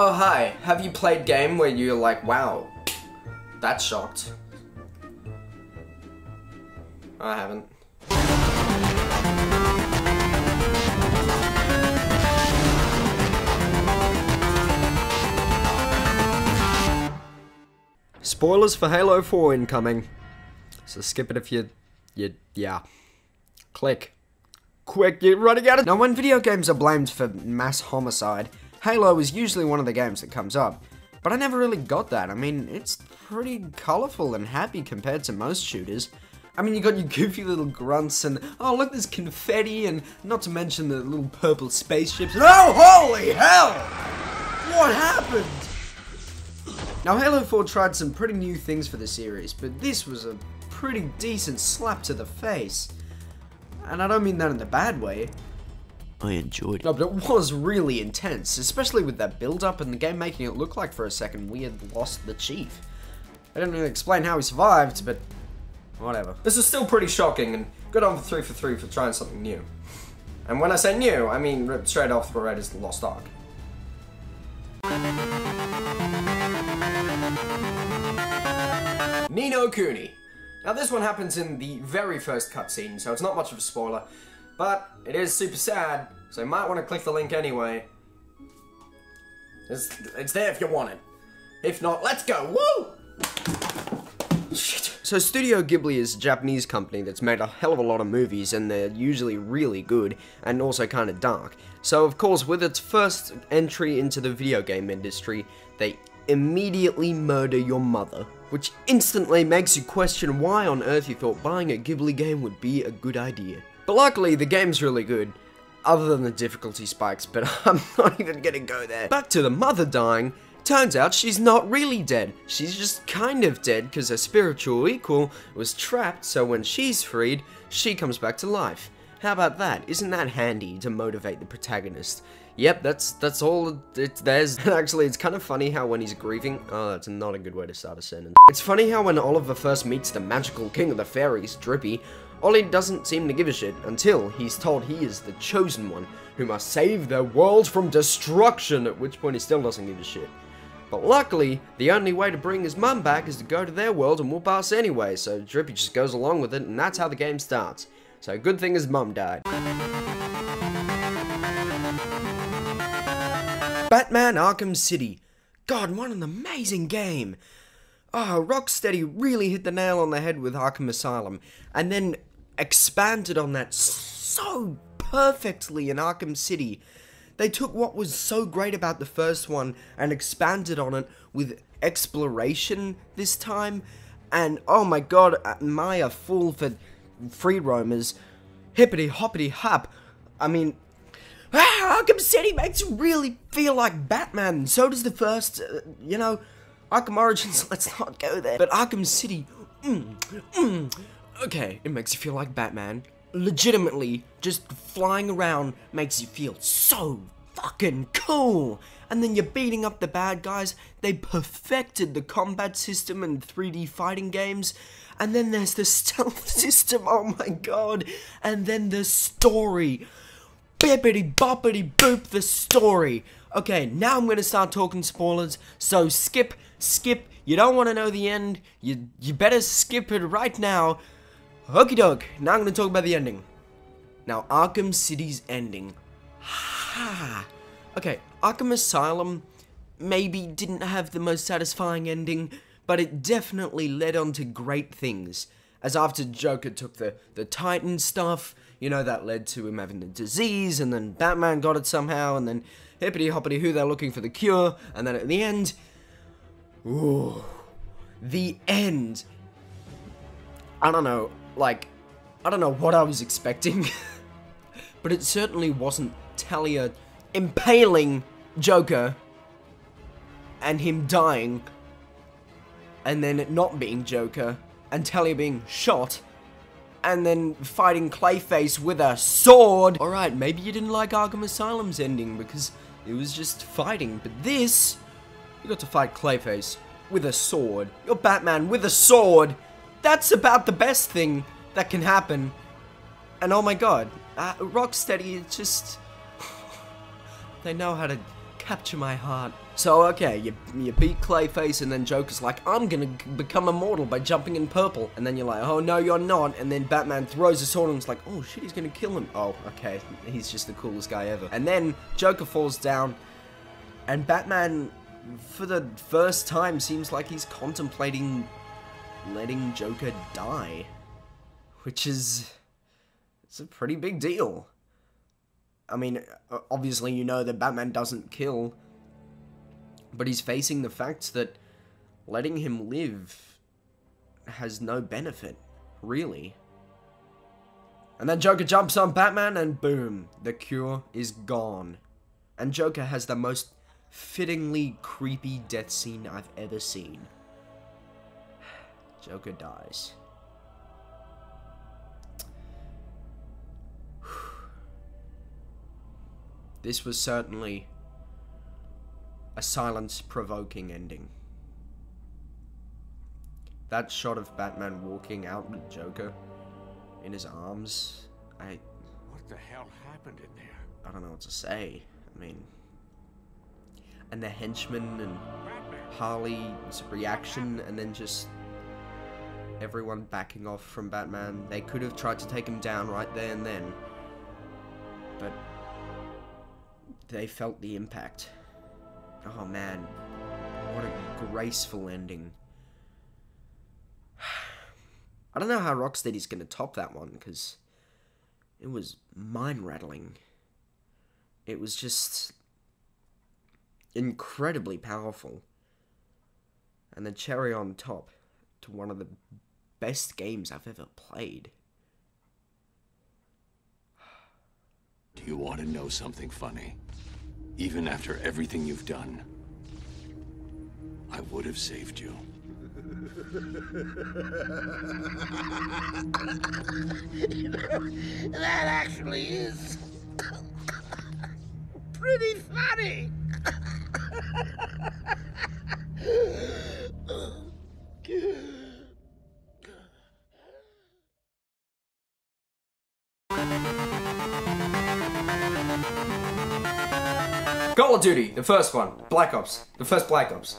Oh hi, have you played game where you're like, wow, that's shocked? I haven't. Spoilers for Halo 4 incoming. So skip it if yeah. Click. Quick, you're running out of— Now, when video games are blamed for mass homicide, Halo is usually one of the games that comes up. But I never really got that. I mean, it's pretty colorful and happy compared to most shooters. I mean, you got your goofy little grunts and, oh look, there's confetti, and not to mention the little purple spaceships. Oh, holy hell! What happened? Now, Halo 4 tried some pretty new things for the series, but this was a pretty decent slap to the face. And I don't mean that in a bad way. I enjoyed it. No, but it was really intense, especially with that build-up and the game making it look like for a second we had lost the Chief. I didn't really explain how he survived, but whatever. This is still pretty shocking, and good on 3 for 3 for trying something new. And when I say new, I mean ripped straight off the Raiders of the Lost Ark. Ni no Kuni. Now this one happens in the very first cutscene, so it's not much of a spoiler, but it is super sad, so you might want to click the link anyway. It's there if you want it. If not, let's go, woo! Shit. So Studio Ghibli is a Japanese company that's made a hell of a lot of movies, and they're usually really good, and also kind of dark. So of course, with its first entry into the video game industry, they immediately murder your mother, which instantly makes you question why on earth you thought buying a Ghibli game would be a good idea. But luckily, the game's really good, other than the difficulty spikes, but I'm not even gonna go there. Back to the mother dying. Turns out she's not really dead. She's just kind of dead because her spiritual equal was trapped, so when she's freed, she comes back to life. How about that? Isn't that handy to motivate the protagonist? Yep, that's all there's. Actually, it's kind of funny how when he's grieving— oh, that's not a good way to start a sentence. It's funny how when Oliver first meets the magical king of the fairies, Drippy, Ollie doesn't seem to give a shit until he's told he is the chosen one who must save their world from destruction, at which point he still doesn't give a shit. But luckily, the only way to bring his mum back is to go to their world and whoop ass anyway, so Drippy just goes along with it, and that's how the game starts. So good thing his mum died. Batman Arkham City. God, what an amazing game. Oh, Rocksteady really hit the nail on the head with Arkham Asylum, and then expanded on that so perfectly in Arkham City. They took what was so great about the first one and expanded on it with exploration this time, and oh my god, am I a fool for free roamers. Hippity hoppity hop. I mean, Arkham City makes you really feel like Batman. So does the first, you know, Arkham Origins, let's not go there. But Arkham City, okay, it makes you feel like Batman. Legitimately, just flying around makes you feel so fucking cool. And then you're beating up the bad guys. They perfected the combat system and 3D fighting games. And then there's the stealth system, oh my god. And then the story. Bippity boppity boop, the story. Okay, now I'm gonna start talking spoilers, so skip, you don't want to know the end, you better skip it right now. Okie doke, now I'm gonna talk about the ending. Now, Arkham City's ending. Okay, Arkham Asylum maybe didn't have the most satisfying ending, but it definitely led on to great things. As after Joker took the Titan stuff, you know, that led to him having the disease, and then Batman got it somehow, and then hippity hoppity who they're looking for the cure, and then at the end, ooh, the end. I don't know, like, I don't know what I was expecting, but it certainly wasn't Talia impaling Joker, and him dying, and then it not being Joker, and Talia being shot, and then fighting Clayface with a sword. Alright, maybe you didn't like Arkham Asylum's ending because it was just fighting, but this, you got to fight Clayface with a sword. You're Batman with a sword. That's about the best thing that can happen. And oh my god, Rocksteady, it's just, they know how to capture my heart. So, okay, you beat Clayface, and then Joker's like, I'm gonna become immortal by jumping in purple. And then you're like, oh, no, you're not. And then Batman throws a sword, and it's like, oh, shit, he's gonna kill him. Oh, okay, he's just the coolest guy ever. And then Joker falls down, and Batman, for the first time, seems like he's contemplating letting Joker die. Which is... it's a pretty big deal. I mean, obviously you know that Batman doesn't kill, but he's facing the fact that letting him live has no benefit, really. And then Joker jumps on Batman, and boom, the cure is gone. And Joker has the most fittingly creepy death scene I've ever seen. Joker dies. This was certainly a silence-provoking ending. That shot of Batman walking out with Joker in his arms, What the hell happened in there? I don't know what to say. I mean... and the henchman and Harley's reaction, and then just everyone backing off from Batman. They could have tried to take him down right there and then, but they felt the impact. Oh man, what a graceful ending. I don't know how Rocksteady's gonna top that one, because it was mind-rattling. It was just incredibly powerful. And the cherry on top to one of the best games I've ever played. Do you want to know something funny? Even after everything you've done, I would have saved you. You know, that actually is pretty funny. Call of Duty, the first one. Black Ops, the first Black Ops.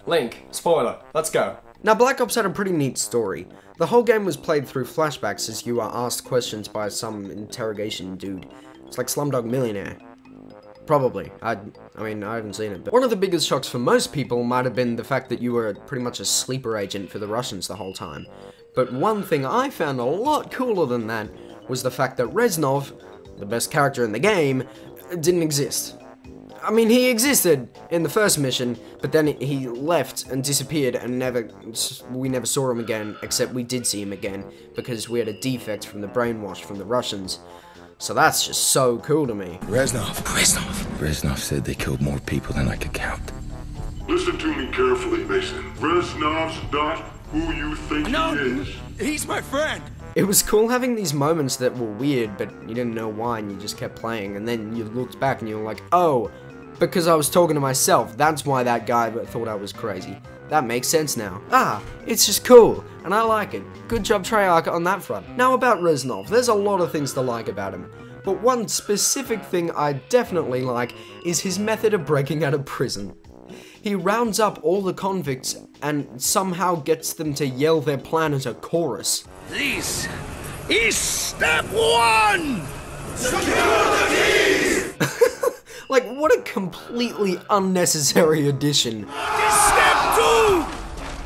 Link, spoiler, let's go. Now, Black Ops had a pretty neat story. The whole game was played through flashbacks as you are asked questions by some interrogation dude. It's like Slumdog Millionaire. Probably. I mean, I haven't seen it, but one of the biggest shocks for most people might have been the fact that you were pretty much a sleeper agent for the Russians the whole time. But one thing I found a lot cooler than that was the fact that Reznov, the best character in the game, didn't exist. I mean, he existed in the first mission, but then he left and disappeared, and we never saw him again, except we did see him again, because we had a defect from the brainwash from the Russians. So that's just so cool to me. Reznov said they killed more people than I could count. Listen to me carefully, Mason. Reznov's not who you think he is. He's my friend! It was cool having these moments that were weird, but you didn't know why, and you just kept playing, and then you looked back and you were like, oh, because I was talking to myself, that's why that guy thought I was crazy. That makes sense now. Ah, it's just cool, and I like it. Good job, Treyarch, on that front. Now about Reznov, there's a lot of things to like about him, but one specific thing I definitely like is his method of breaking out of prison. He rounds up all the convicts and somehow gets them to yell their plan as a chorus. This is step one! Secure the keys! Like, what a completely unnecessary addition. Step two!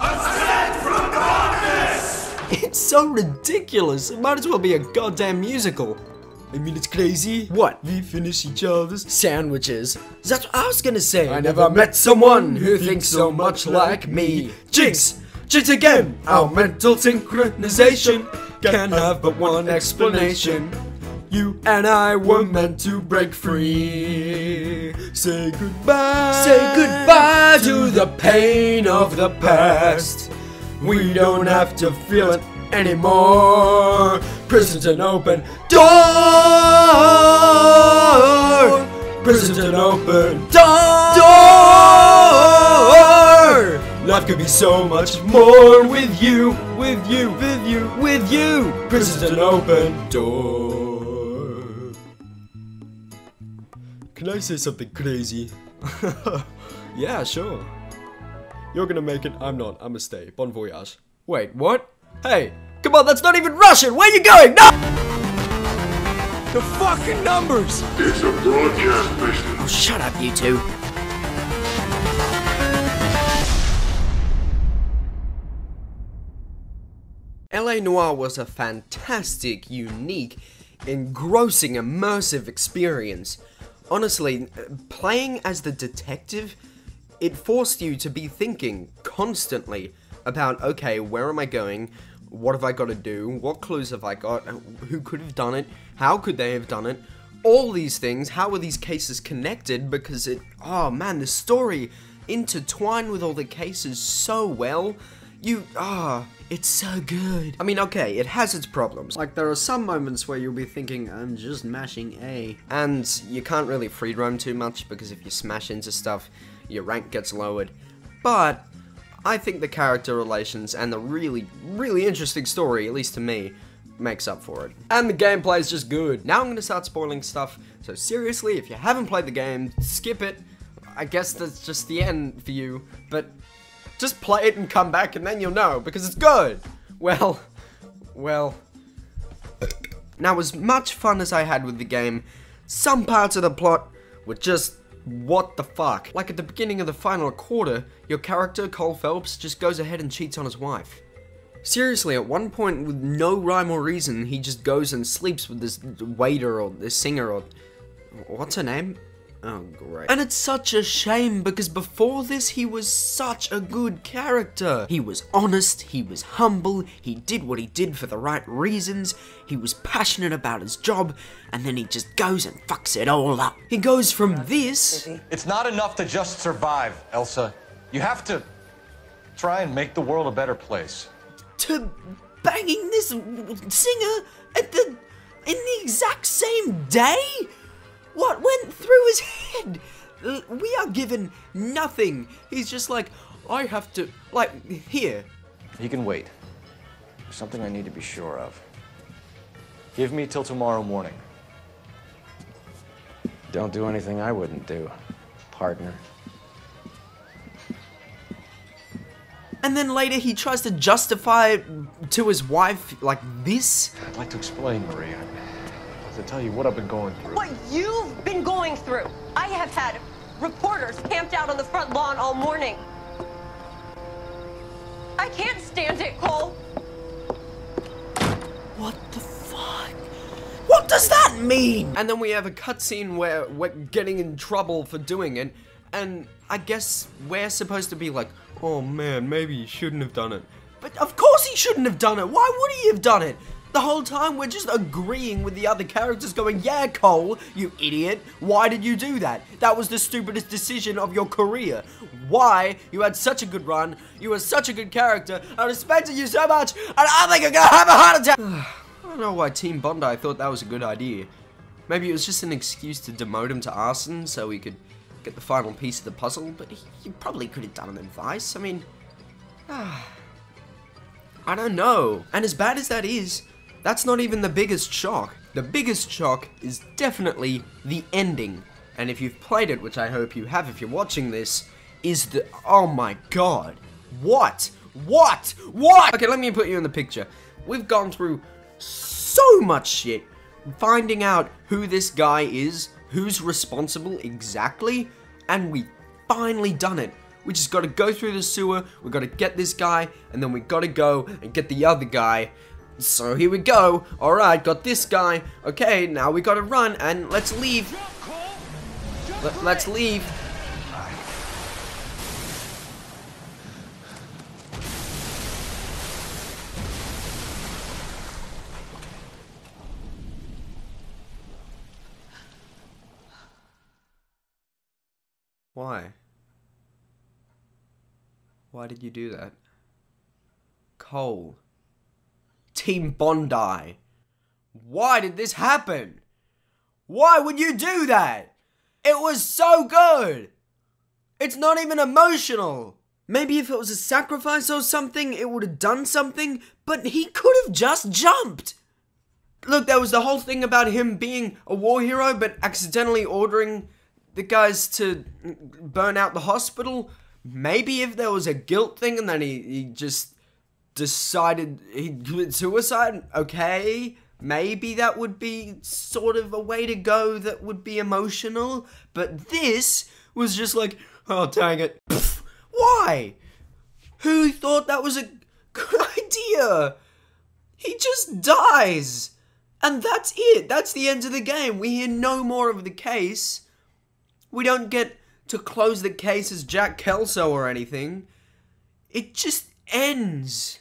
Ascend from darkness! It's so ridiculous, it might as well be a goddamn musical. I mean, it's crazy. What? We finish each other's sandwiches. That's what I was gonna say. I never met someone who thinks so much like me. Jinx! Jinx again! Our mental synchronization can have but one explanation. You and I were meant to break free. Say goodbye. Say goodbye to the pain of the past. We don't have to feel it anymore. Prison's an open door. Prison's an open door. Life could be so much more with you, with you, with you, with you. Prison's an open door. Can I say something crazy? Yeah, sure. You're gonna make it. I'm not. I'm a stay. Bon voyage. Wait, what? Hey, come on, that's not even Russian! Where are you going? No! The fucking numbers! It's a broadcast, Mason. Oh, shut up, you two. LA Noire was a fantastic, unique, engrossing, immersive experience. Honestly, playing as the detective, it forced you to be thinking constantly about, okay, where am I going? What have I got to do? What clues have I got? Who could have done it? How could they have done it? All these things, how are these cases connected? Because oh man, the story intertwined with all the cases so well. It's so good. I mean, okay, it has its problems. Like, there are some moments where you'll be thinking, I'm just mashing A. And you can't really free roam too much, because if you smash into stuff, your rank gets lowered. But I think the character relations and the really, really interesting story, at least to me, makes up for it. And the gameplay is just good. Now I'm going to start spoiling stuff, so seriously, if you haven't played the game, skip it. I guess that's just the end for you, but just play it and come back and then you'll know, because it's good. Well. Now, as much fun as I had with the game, some parts of the plot were just what the fuck. Like at the beginning of the final quarter, your character, Cole Phelps, just goes ahead and cheats on his wife. Seriously, at one point, with no rhyme or reason, he just goes and sleeps with this waiter or this singer or what's her name? Oh, great. And it's such a shame, because before this, he was such a good character. He was honest, he was humble, he did what he did for the right reasons, he was passionate about his job, and then he just goes and fucks it all up. He goes from this... It's not enough to just survive, Elsa. You have to try and make the world a better place. ...to banging this singer in the exact same day? What went through his head? We are given nothing. He's just like, I have to, like, here. He can wait. There's something I need to be sure of. Give me till tomorrow morning. Don't do anything I wouldn't do, partner. And then later he tries to justify it to his wife like this. I'd like to explain, Maria. To tell you what I've been going through. What you've been going through. I have had reporters camped out on the front lawn all morning. I can't stand it, Cole. What the fuck? What does that mean? And then we have a cutscene where we're getting in trouble for doing it, and I guess we're supposed to be like, oh man, maybe he shouldn't have done it. But of course he shouldn't have done it. Why would he have done it? The whole time we're just agreeing with the other characters going, yeah, Cole, you idiot, why did you do that? That was the stupidest decision of your career. Why? You had such a good run, you were such a good character, I respected you so much, and I think I'm gonna have a heart attack! I don't know why Team Bondi thought that was a good idea. Maybe it was just an excuse to demote him to arson so he could get the final piece of the puzzle, but he probably could have done it in Vice. I mean, I don't know. And as bad as that is, that's not even the biggest shock. The biggest shock is definitely the ending. And if you've played it, which I hope you have if you're watching this, is the... oh my god. What? What? What? Okay, let me put you in the picture. We've gone through so much shit finding out who this guy is, who's responsible exactly, and we finally done it. We just gotta go through the sewer, we gotta get this guy, and then we gotta go and get the other guy. So here we go. Alright, got this guy. Okay, now we gotta run and let's leave. Let's leave. Why? Why did you do that? Cole. Team Bondi. Why did this happen? Why would you do that? It was so good. It's not even emotional. Maybe if it was a sacrifice or something, it would have done something, but he could have just jumped. Look, there was the whole thing about him being a war hero, but accidentally ordering the guys to burn out the hospital. Maybe if there was a guilt thing and then he just decided he'd commit suicide, okay, maybe that would be sort of a way to go that would be emotional. But this was just like, oh, dang it. Pfft, why? Who thought that was a good idea? He just dies. And that's it. That's the end of the game. We hear no more of the case. We don't get to close the case as Jack Kelso or anything. It just ends.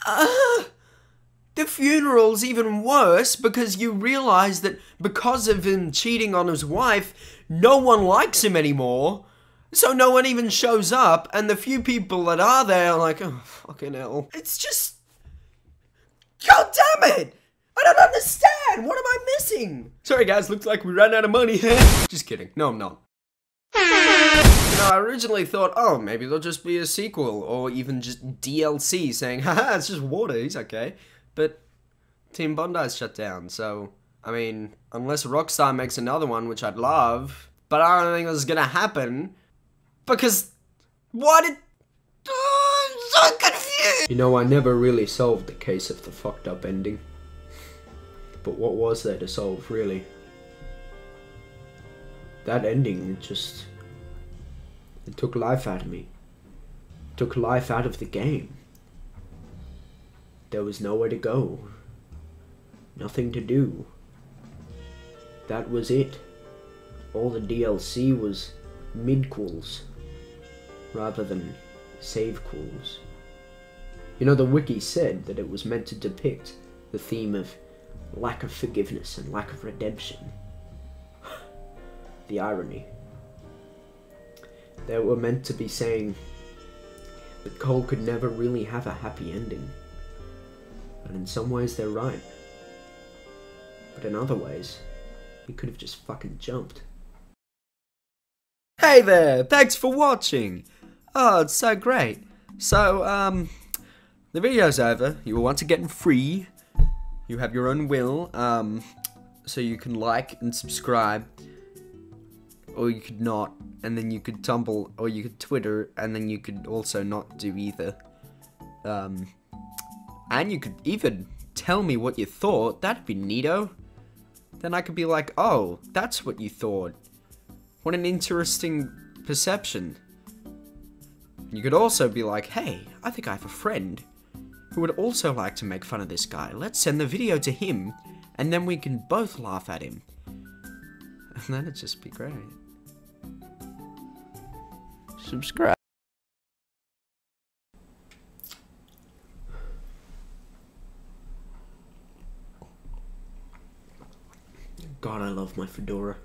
The funeral's even worse because you realize that because of him cheating on his wife, no one likes him anymore. So no one even shows up, and the few people that are there are like, oh, fucking hell. It's just... God damn it! I don't understand! What am I missing? Sorry guys, looks like we ran out of money. Just kidding. No, I'm not. You know, I originally thought, oh, maybe there'll just be a sequel, or even just DLC saying, haha, it's just water, he's okay. But Team Bondi's shut down, so, I mean, unless Rockstar makes another one, which I'd love, but I don't think this is gonna happen, because, why did... I'm so confused! You know, I never really solved the case of the fucked up ending. But what was there to solve, really? That ending, it took life out of me. It took life out of the game. There was nowhere to go. Nothing to do. That was it. All the DLC was midquels, rather than savequels. You know, the wiki said that it was meant to depict the theme of lack of forgiveness and lack of redemption. The irony. They were meant to be saying that Cole could never really have a happy ending. And in some ways they're right. But in other ways, he could have just fucking jumped. Hey there! Thanks for watching! Oh, it's so great. So, the video's over. You were once again free. You have your own will, so you can like and subscribe, or you could not, and then you could tumble, or you could Twitter, and then you could also not do either. And you could even tell me what you thought. That'd be neato. Then I could be like, oh, that's what you thought. What an interesting perception. You could also be like, hey, I think I have a friend who would also like to make fun of this guy. Let's send the video to him, and then we can both laugh at him. And that'd just be great. Subscribe. God, I love my fedora.